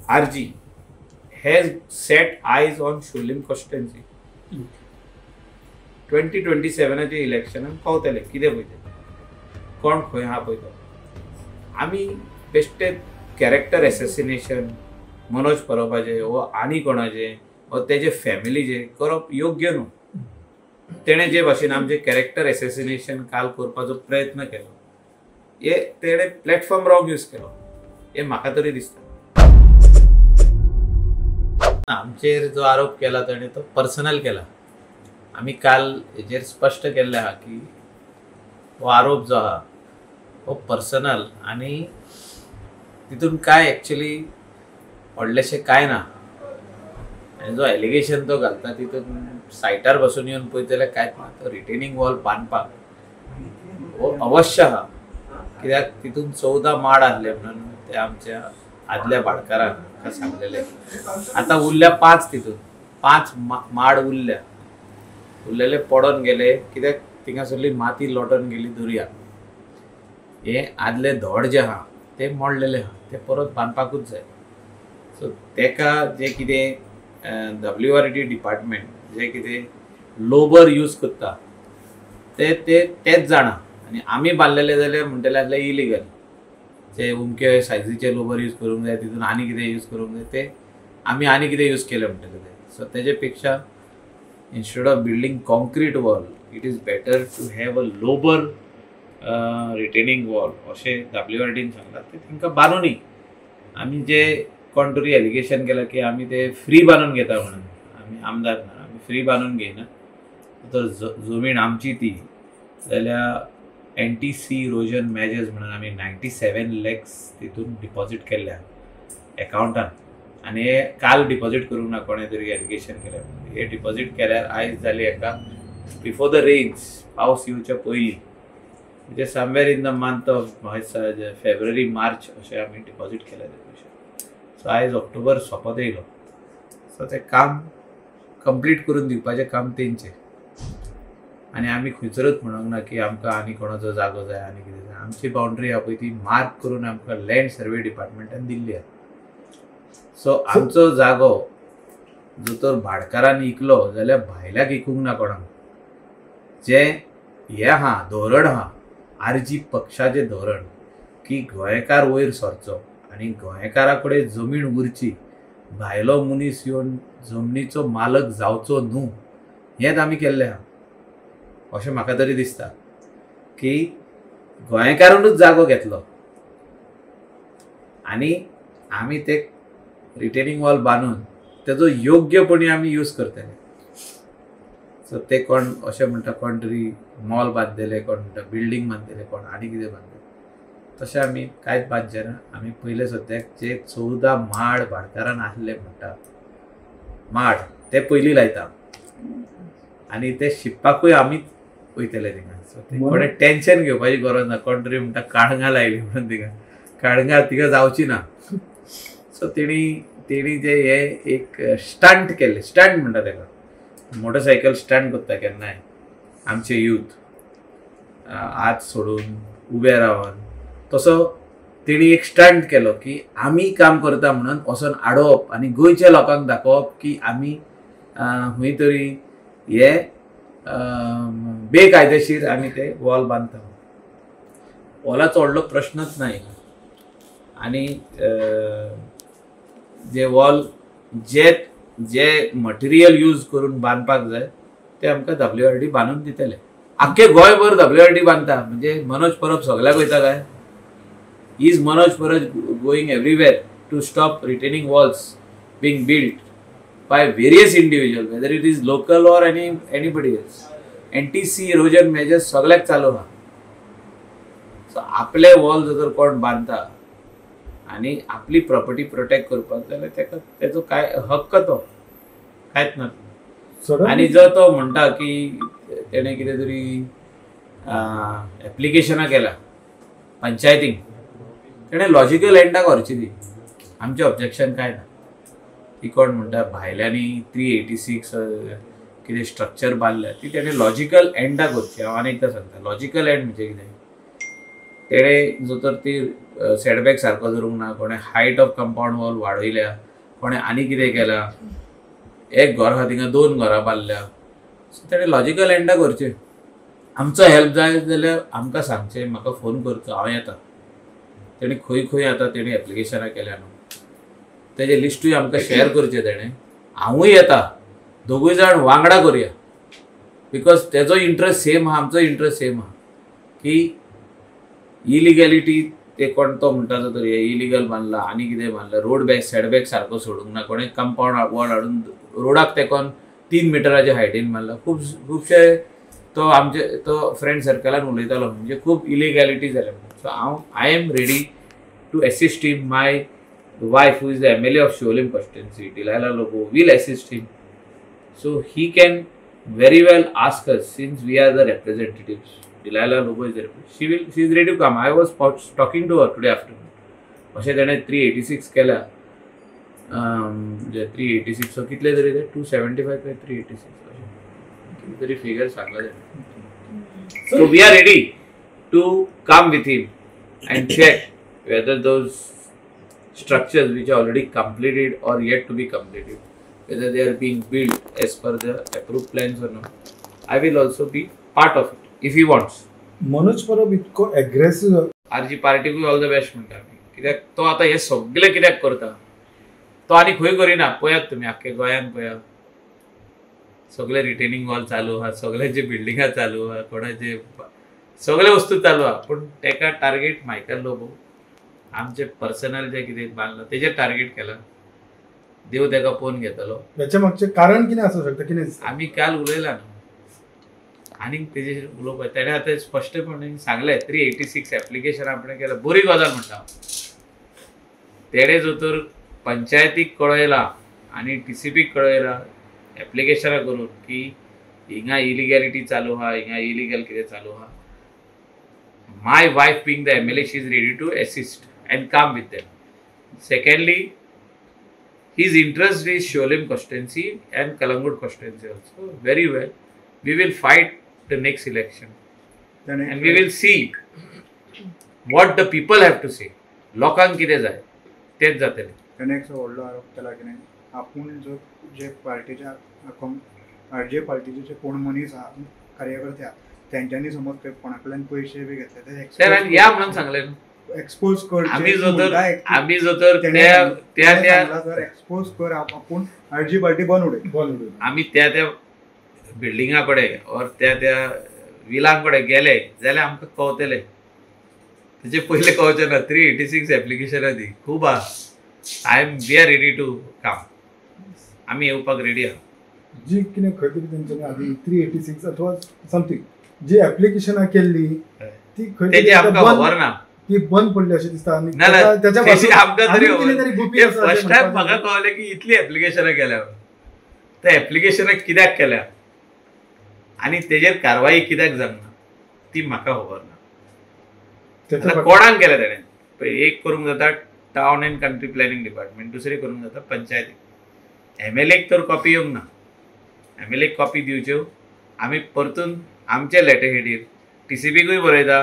RG has set eyes on Sholim constituency. 2027 चे इलेक्शनान पावतले कितें पळयते कोण खंय हा पळयतो आमी बेश्टे कॅरेक्टर एसेसिनेशन मनोज परबाचे वो आनी कोणाचे वो तेजे फॅमिलीचे करप योग्य न्हू. तेणें जे भाशेन आमचे कॅरेक्टर एसेसिनेशन काल करपाचो प्रयत्न केलो हे तेणें प्लॅटफॉर्म रॉंग यूज केलो हे म्हाका तरी दिसता. आमचेर जो आरोप केला ताणें तो पर्सनल केला. आमी काल हेजेर स्पश्ट केल्लें आहा की हो आरोप जो आहा हो पर्सनल आनी तितून काय एक्चुअली व्हडलेशें काय ना. आनी जो एलिगेशन तो घालता तितून सायटार बसून येवन पळयत जाल्यार कांयच ना. तो रिटेनिंग वॉल बांदपाक हो अवश्य आहा कित्याक तितून 14 माड आहले म्हणून ते आमच्या आदल्या भाडकारांक सांगलेले. आतां उरल्या 5 तितून 5 माड उरलेले पडोन गेले कित्याक थिंगासरली माती लोटोन गेली दर्याक. हे आदले धोड जे आहा ते मोडलेले आहा ते परत बांदपाकूच जाय. सो तेका जे कितें WRD डिपार्टमेंट जे कितें लोबर यूज करता तेच जाणा. आनी आमी बांदलेले जाल्यार म्हणटले आसले इलिगल. जे उमके सायजीचे लोबर यूज करूंक जाय तितून आनी कितें यूज करूंक जाय ते आमी आनी कितें यूज केलें म्हणटले ते. सो तेजे पेक्षा instead of building concrete wall it is better to have a lower retaining wall अशें WRDन सांगलां. ते तांकां बांदूनी आमी जे कोण तरी एलिगेशन केलां की आमी ते फ्री बांदून घेता म्हणून आमी आमदार ना आमी फ्री बांदून घेयना. तर जमीन आमची ती जाल्यार NTC इरोजन मेजर्स म्हणून आमी 97 lakhs तितून डिपॉझीट केल्ल्या एकाउंटान आनी हे काल डिपॉझीट करूंक ना कोणें तरी एलिगेशन केलें. हे डिपॉझीट केल्यार आयज जाली हेका बिफोर द रेन्स पावस येवच्या पयलीं म्हणजे somewhere in the month of February March अशें आमी डिपॉझीट केले ते पयशे. सो आयज ऑक्टोबर सोंपत येयलो. सो तें काम कंप्लीट करून दिवपाचें काम तेंचें. आनी आमी खंयसरूच म्हणूंक ना की आमकां आनी कोणाचो जागो जाय आनी कितें जाय. आमची बाउंड्री आहा पळय ती मार्क करून आमकां लँड सर्वे डिपार्टमेंटान दिल्ली आहा. सो आमचो जागो जो तर भाडकारान इकलो जाल्यार भायल्याक इकूंक ना कोणाक. जे हे आहा धोरण आहा RG पक्षाचें धोरण की गोंयकार वयर सरचो आनी गोंयकारा कडेन जमीन उरची भायलो मनीस येवन जमनीचो मालक जावचो न्हू हेंच आमी केल्लें आहा अशें म्हाका तरी दिसता. की गोंयकारानूच जागो घेतलो आनी आमी ते रिटेनिंग वॉल बांदून तेजो योग्यपणी आमी यूज करतले. सो ते कोण अशें म्हणटा कोण तरी मॉल बांदलेले कोण म्हणटा बिल्डींग बांदलेले कोण आनी कितें बांदलें तशें आमी कांयच बांदचें ना. आमी पयले सद्याक जे 14 माड भाडकारान आहले म्हणटा माड ते पयलीं लायता आनी ते शिंपपाकूय आमीच वयतले थिंगा. सो ते कोणें टेन्शन घेवपाची गरज ना. कोण तरी म्हणटा काळंगा लायली म्हणून थिंगा काळंगा तिका जावची ना. सो तेणी जे हे एक स्टंट केल्ले स्टंट म्हणटा तेका मोटरसायकल स्टंट करता केन्नाय आमचे यूथ हात सोडून उबे रावन तसो तेणी एक स्टंट केलो की आमी काम करता म्हणून वचून आडोवप आनी गोंयच्या लोकांक दाखोवप की आमी खंय तरी हे बेकायदेशीर आमी ते वॉल बांदता. वॉलाचो व्हडलो प्रश्नच ना. आनी जे वॉल जे मटेरियल यूज करून बांदपाक जाय ते आमकां WRD बांदून दितले. आख्खे गोंयभर WRD बांदता म्हणजे मनोज परब सगळ्याक वयता काय. Is Manoj Parab going everywhere to stop retaining walls being built by various individual whether it is local or anybody else. NTC erosion measures सगळ्याक चालू आहा. सो आपले वॉल जर कोण बांदता आनी आपली प्रॉपर्टी प्रोटेक्ट करपाक जाल्यार तेका तेजो काय हक्क तो कांयच ना. आनी जो तो म्हणटा की तेणें कितें तरी एप्लिकेशनां केला पंचायतीक तेणें लॉजिकल एंडाक व्हरची ती. आमचें ऑब्जेक्शन काय ना. ती कोण म्हणटा भायल्यांनी 386 कितें स्ट्रक्चर बांदल्या ती तेणें लॉजिकल एंडाक व्हरची. हांव आनी एकदां सांगता लॉजिकल एंड म्हणजे कितें तेणे जो तर ती सेटबॅक सारको धरूंक ना, कोणे हायट ऑफ कंपाऊंड वॉल वाडयल्या, कोणे आनी कितें केला, एक घर आहा थिंगा 2 घरां बांदल्या. सो तेणे लॉजिकल एंडा करचें. आमचो हेल्प जाय जाल्यार आमकां सांगचें, म्हाका फोन करचो, हांव येता. तेणी खंय खंय आतां तेणी एप्लिकेशनां केल्या न्हू, तेजें लिस्टूय आमकां शेअर करचें तेणें. हांवूय येता, दोगूय जाण वांगडा करुया. बिकॉज तेजो इंट्रस्ट सेम आहा, आमचो इंट्रस्ट सेम आहा की इलिगॅलिटी ते कोण तो म्हणटा जो तर इलिगल बांदला आनी कितें बांदला, रोड बॅक सेटबॅक सारको सोडूंक ना, कोणें कंपाऊंड वॉल हाडून रोडाक तेकोन 3 मिटराच्या हायटीन बांदला. खुबशे तो फ्रेंड सर्कलान उलयतालो म्हणजे खूब इलिगॅलिटी जाल्या. So I am ready to assist him. My wife, who is the MLA of Sholim constituency, Delilah Lobo, will assist him. So he can very well ask us, since we are the representatives. Delilah Lobo is the representative. She is ready to come. I was talking to her today afternoon. अशें तेणें 386 केल्या. 386 so कितले तरी ते 275 काय 386 कितें तरी figure सांगला तेणें. So we are ready to come with him and check whether those structures which are already completed or yet to be completed, whether they are being built as per the approved plans or not. I will also be part of it if he wants. Manoj Parab इतको एग्रेसिव्ह RG पार्टीकूय all the best म्हणटा आमी, कित्याक तो आतां हे सगळे कित्याक करता, तो आनी खंय करिना. पळयात तुमी आख्खे गोंयान पळया, सगळे रिटेनिंग वॉल चालू आहा, सगळ्यांचे बिल्डिंगां चालू आहा, कोणाचे सगळे वस्तू चालू आहा, पूण तेका टार्गेट मायकल लोबो आमचे पर्सनल जे कितें बांदलां तेजेर टार्गेट केला. देव तेका पोवन घेतलो. याच्या मागचे कारण कितें आसूं शकता, कितें आमी काल उलयला न्हू, आनीक तेजेर उलोवपाक तेणें आतां स्पश्टपणे सांगलें 386 एप्लिकेशन आपणें केलां. बरी गजाल म्हणटा. तेणें जो तर पंचायतीक कळयला आनी TCPक कळयला एप्लिकेशनां करून की हिंगा इलिगॅलिटी चालू आहा, हिंगा इलिगल कितें चालू आहा. My wife being the MLA, she is ready to assist and come with them. Secondly, his interest is Sholim constituency and Kalangud constituency also. Very well. We will fight the next election. And we will see what the people have to say. लोकांक कितें जाय तेच जातलें. त्याने एक व्हडलो आरोप केला की नाही, आपूण जो जे पार्टीच्या जे पार्टीचे जे कोण मनीस आहा कार्यकर्ते आहा त्यांच्यानी समज कोणाकडल्यान पैसे बी घेतले ते या म्हणून सांगलें एक्सपोज कर. आम्ही जो तर त्या एक्सपोज कर, आपूण आरजी पार्टी बनवडे. आम्ही त्या बिल्डिंगा कडेन और त्या विलां कडेन गेले जाल्यार आमकां कळटलें. तेचे पयले कळचें ना. 386 एप्लिकेशनां दी खूब आहा. We are ready to come. आमी येवपाक रेडी आहा. जी कितें खंय तरी तेंच्यांनी आदी 386 अथवा समथींग जी एप्लिकेशनां केल्ली ती खंय आमकां खबर ना, ती बंद पडली अशें दिसता. आनी त्याच्या तरी फर्स्ट टायम म्हाका कळलें की इतली एप्लिकेशनां केल्या. त्या एप्लिकेशनां कित्याक केल्या आनी तेजेर कारवाई कित्याक जावना ती म्हाका खबर ना. कोणाक केल्या तेणें. एक करूंक जाता town end country planning department, दुसरी करूंक जाता पंचायती. MLAक तर कॉपी येवंक ना. MLAक कॉपी दिवच्यो आमी परतून आमचे लेटर हेडीर TCPकूय बरयता,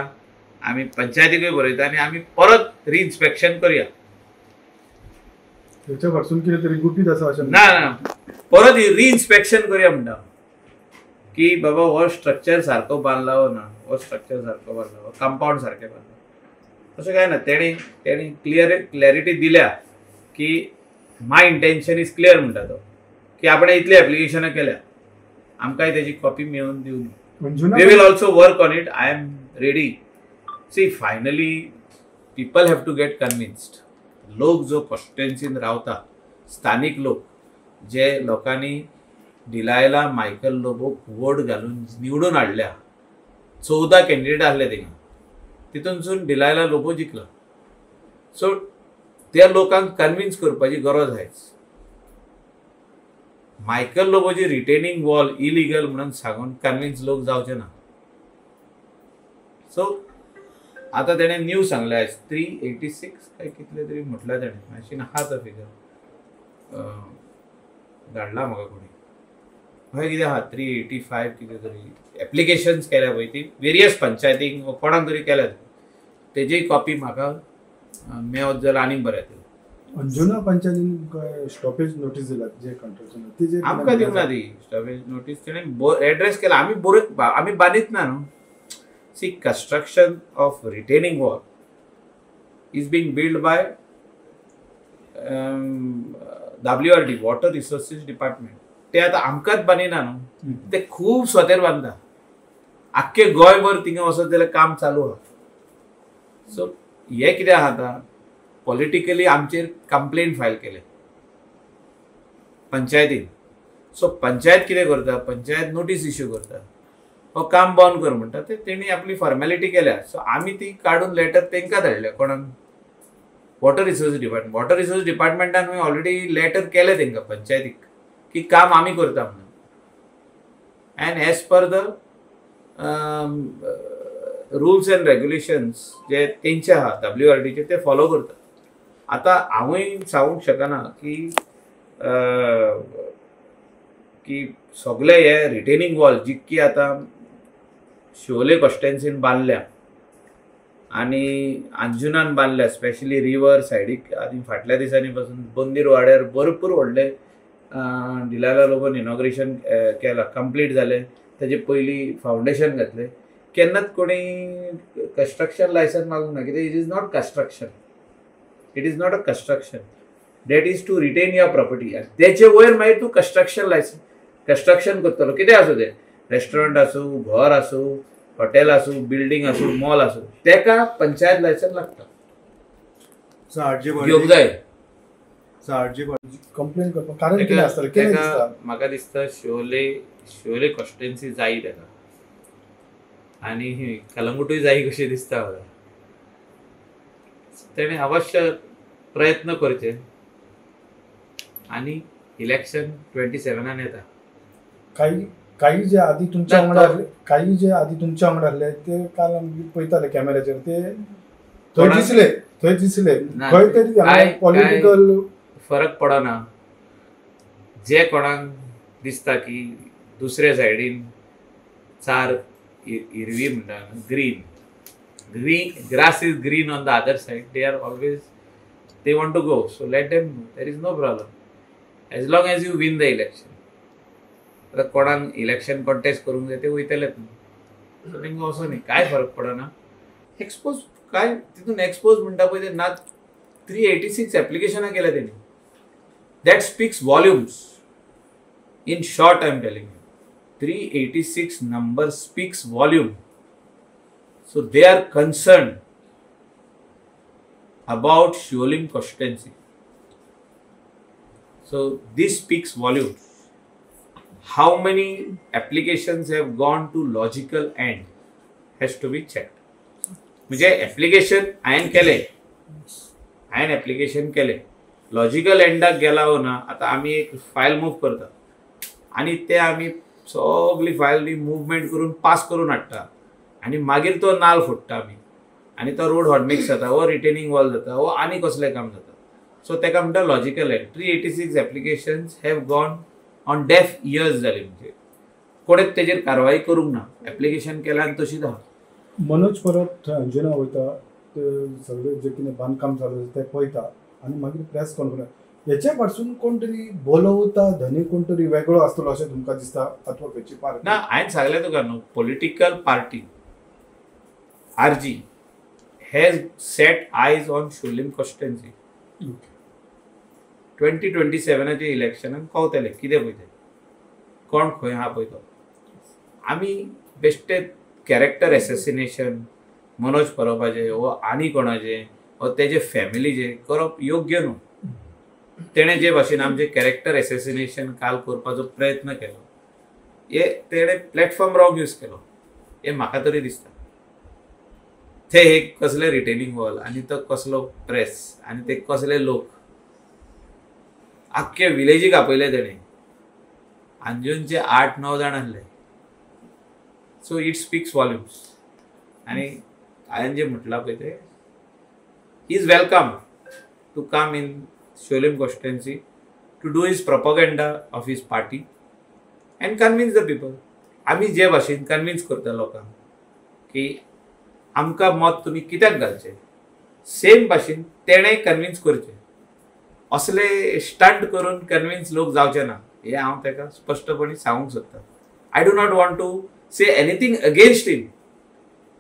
आमी पंचायतीकूय बरयता आनी आमी परत रिइन्स्पेक्शन करुया. त्याच्या फाटसून कितें तरी गुपीत आसा अशें ना, परत रिइन्स्पेक्शन करुया म्हणटा की बाबा हो स्ट्रक्चर सारको बांदला हो ना, हो स्ट्रक्चर सारको बांदला, हो कंपाऊंड सारकें बांदला. तशें काय ना. तेणी क्लॅरिटी दिल्या की माय इंटेन्शन इज क्लियर म्हणटा तो की आपण इतली एप्लिकेशनां केल्या, आमकांय तेजी कॉपी मेळून दिवनी. We will also work on it. I am ready. See, finally, people have to get convinced. लोक जो कॉन्स्टिट्युएन्सीन रावता, स्थानिक लोक जे लोकांनी डिलायला मायकल लोबोक वोट घालून निवडून हाडल्या, 14 कॅन्डिडेट आहले थिंगा, तितूनसून डिलायला लोबो जिखला. सो त्या लोकांक कन्विन्स करपाची गरज आहेच. मायकल लोबोची रिटेनिंग वॉल इलिगल म्हणून सांगून कन्विन्स लोक जावचे ना. सो आता तेणे न्यू सांगले आज 386 काय कितले तरी म्हटलं तेणे, मातशी हा तो फिगर धाडला म्हाका कोणी. हय कितें आहा 385 कितें तरी एप्लिकेशन्स केल्या पळय ती वेरियस पंचायतीक कोणाक तरी केल्यात. तेजी कॉपी म्हाका मेळत जाल्यार आनीक बरें जातलें. अंजुना पंचायतीन स्टॉपेज नोटीस दिला जे कंट्रोल तेजे आमकां दिवंक ना ती स्टॉपेज नोटीस. तेणें एड्रेस केला, आमी बांदीत ना न्हू. See, construction of retaining wall is being build by WRD, water resources department. ते आतां आमकांच बांदिना न्हू, ते खूब स्वतेर बांदता. आख्खे गोंयभर थिंगा वचत जाल्यार काम चालू आहा. सो हे कितें आहा आतां, पॉलिटिकली आमचेर कंप्लेन फायल केले पंचायतीन. सो पंचायत कितें करता, पंचायत नोटीस इश्यू करता, हो काम बंद कर म्हणटा. ते तेणी आपली फॉर्मेलिटी केल्या. सो आमी ती काडून लेटर तेंकां धाडल्या. कोणाक? Water resource department. Water resource डिपार्टमेंटान ऑलरेडी लेटर केले तेंकां पंचायतीक की काम आमी करता म्हणून. And as per the rules and regulations जे तेंचे आहा WRDचे ते फॉलो करता. आतां हांवूय सांगूंक शकना की सगळे हे रिटेनिंग वॉल जितकी आतां शिवोले कॉन्स्टिट्युएन्सीन बांदल्या आनी अंजुनान बांदल्या, स्पेशली रिवर सायडीक आनी फाटल्या दिसांनी पासून बंदीर वाड्यार भरपूर व्हडले डिलाला लोबन इनॉग्रेशन केलां, कंप्लीट जालें. तेजे पयलीं फावंडेशन घातलें. केन्नाच कोणी कंस्ट्रक्शन लायसन्स मागूंक ना, कित्याक it is not construction. It is not a construction. That is to retain your property. तेचे वयर मागीर तूं कंस्ट्रक्शन करतलो, कितें आसूं तें, रेस्टॉरंट आसूं, घर आसूं, हॉटेल आसूं, बिल्डींग आसूं, मॉल आसूं, तेका पंचायत लायसन्स लागता. घेवंक जाय. कंप्लेन करपाक कारण कितें आसतलें, कितें दिसता म्हाका दिसता शिवोले कॉन्स्टिट्युएन्सी जायी तेका, आनी कलंगूटूय जायी कशी दिसता म्हाका. तेणें अवश्य प्रयत्न करचे. आनी इलेक्शन 27 येता. काही जे आधी तुमच्या वांगडा आहले ते काल आमी पळयताले कॅमेराचेर, ते थंय दिसले खंय तरी पॉलिटिकल फरक पडना. जे कोणाक दिसता की दुसऱ्या सायडीन चार हिरवी म्हणटा green grass is green on the other side, they want to go, so let them go. There is no problem as long as you win the election. आता कोणाक इलेक्शन कॉन्टेस्ट करूंक जाय ते वयतलेच न्हू. सो तेंकां असो न्ही, कांय फरक पडना. एक्सपोज काय तितून एक्सपोज म्हणटा पळय ते ना 386 एप्लिकेशनां केल्या तेणी. That speaks volumes. In short I am telling you, 386 number speaks volume. So they are concerned about Shivolim constituency. So this speaks volumes. How many applications have gone to logical end has to be checked. म्हणजे application हायेन application केले, logical एंडाक गेला हो ना. आता आमी एक file move करता आनी ते आमी सगळी फायल मुवमेंट करून पास करून हाडटा आनी मागीर तो नाल फोडटा आमी आनी तो रोड हॉटमिक्स जाता, हो रिटेनिंग वॉल जाता, हो आनी कसलें काम जाता. सो तेका म्हणटा logical end. 386 applications have gone on डेफ इयर्स जाली. म्हणजे कोणेच तेजेर कारवाई करूंक ना. एप्लिकेशन केल्या आनी तशीच आहा. मनोज परब थंय अंजुना वयता, ते सगळे जे कितें बांदकाम चालू आसा ते पळयता आनी मागीर प्रेस कॉन्फरन्स. हेच्या पासून कोण तरी बोलवता, धनी कोण तरी वेगळो आसतलो अशें तुमकां दिसता, अथवा खंयची पार्टी? ना, हांवें सांगलें तुका न्हू, political party RG has set eyes on Shivolim constituency. 2027च्या इलेक्शनान कळटले कितें पळय तें, कोण खंय आहा पळय तो. आमी बेश्टे कॅरेक्टर एसेसिनेशन मनोज परबाचे वो आनी कोणाचे वो तेजे फॅमिलीचे करप योग्य न्हू. तेणें जे भाशेन आमचे कॅरेक्टर एसेसिनेशन काल करपाचो प्रयत्न केलो, हे तेणें प्लॅटफॉर्म रॉंग यूज केलो, हे म्हाका तरी दिसता. ते एक कसले रिटेनिंग वॉल आनी तो कसलो प्रेस आनी ते कसले लोक आख्खे विलेजीक आपयले तेणें. अंजुनचे 8-9 जाण आहले. So it speaks volumes. आनी हांवें जे म्हटलां पळय ते, is welcome to come in Shivolim constituency to do his propaganda of his party and convince the people. आमी जे भाशेन कन्विन्स करता लोकांक की आमकां मत तुमी कित्याक घालचें, सेम भाशेन तेणें कन्विन्स करचें. असले स्टंट करून कन्विन्स लोक जावचे ना हे हांव ताका स्पश्टपणे सांगूंक सोदता. I do not want to say anything against him.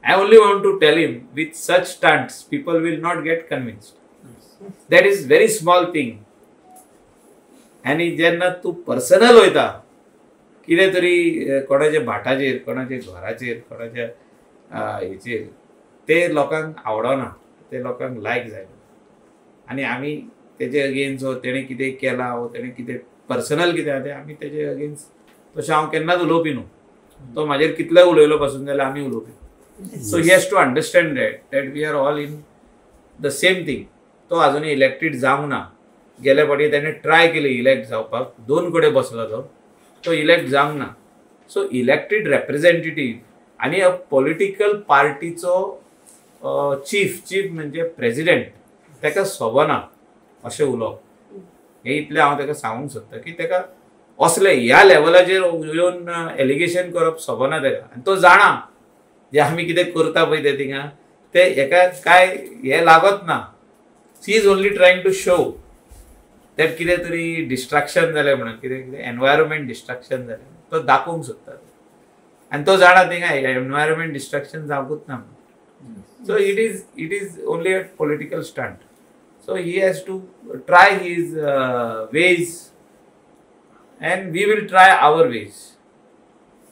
I only want to tell him with such stunts people will not get convinced. That is very small thing. आणि जेन्ना तूं पर्सनल वयता कितें तरी कोणाच्या भाटाचेर, कोणाच्या घराचेर, कोणाच्या हेचेर, ते लोकांक आवडना, ते लोकांक लायक जायना. आनी आमी तेजे अगेन्स्ट तेणें कितें केलां वो तेणें कितें पर्सनल कितें आहा तें आमी तेजे अगेन्स्ट तशें हांव केन्नाच उलोवपी न्हू. तो म्हाजेर कितलोय उलयलो पासून जाल्यार आमी उलोवपी. So he has to understand that we are all in the same thing. तो अजूनही इलेक्टेड जावंक ना. गेल्या फावटी त्याने ट्राय केले इलेक्ट जावपाक, 2 कडेन बसलो तो इलेक्ट जावंक ना. सो इलेक्टेड रेप्रेझेंटेटिव्ह आणि पॉलिटिकल पार्टीचो चीफ म्हणजे प्रेसिडेंट ताका सोबना अशें उलोवप. हे इतलें हांव ताका सांगूंक सोदता की ताका असले ह्या लेवलाचेर येवन एलिगेशन करप सोबना ताका. आनी तो जाणा जे आमी कितें करता पळय ते थिंगा ते हेका काय हे लागत ना. She is only trying to show that कितें तरी डिस्ट्रॅक्शन जालें म्हणून, कितें कितें एनवायरमेंट डिस्ट्रॅक्शन जालें तो दाखोवंक सोदता. आनी तो जाणा थिंगा एनवायरमेंट डिस्ट्रॅक्शन जावंकूच ना. So it is only a political stunt. So he has to try his ways and we will try our ways.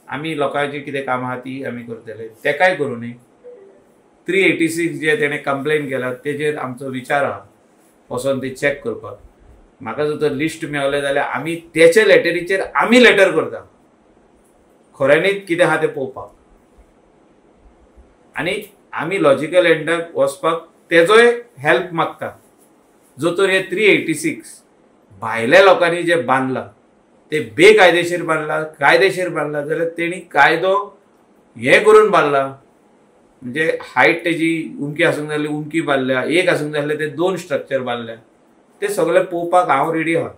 आमी लोकांची कितें कामां आहा ती आमी करतले, तेकाय करूं न्ही. 386 जे तेणें कंप्लेन केला तेजेर आमचो विचार आहा वचोन ते चॅक करपाक. म्हाका जर तर लिस्ट मेळ्ळें जाल्यार आमी तेचे लेटरीचेर आमी लेटर करता खऱ्यांनीच कितें आहा तें पळोवपाक. आनी आमी लॉजिकल एंडाक वचपाक तेजोय हेल्प मागता. जो तर हे 386 भायल्या लोकांनी जे बांदलां ते बेकायदेशीर बांदला, कायदेशीर बांदला जाल्यार तेणी कायदो हे करून बांदला. म्हणजे हायट तेजी उंकी आसूंक जाय उंकी बांदल्या, एक आसूंक जाय ते 2 स्ट्रक्चर बांदल्या. ते सगळे पळोवपाक हांव रेडी आहा.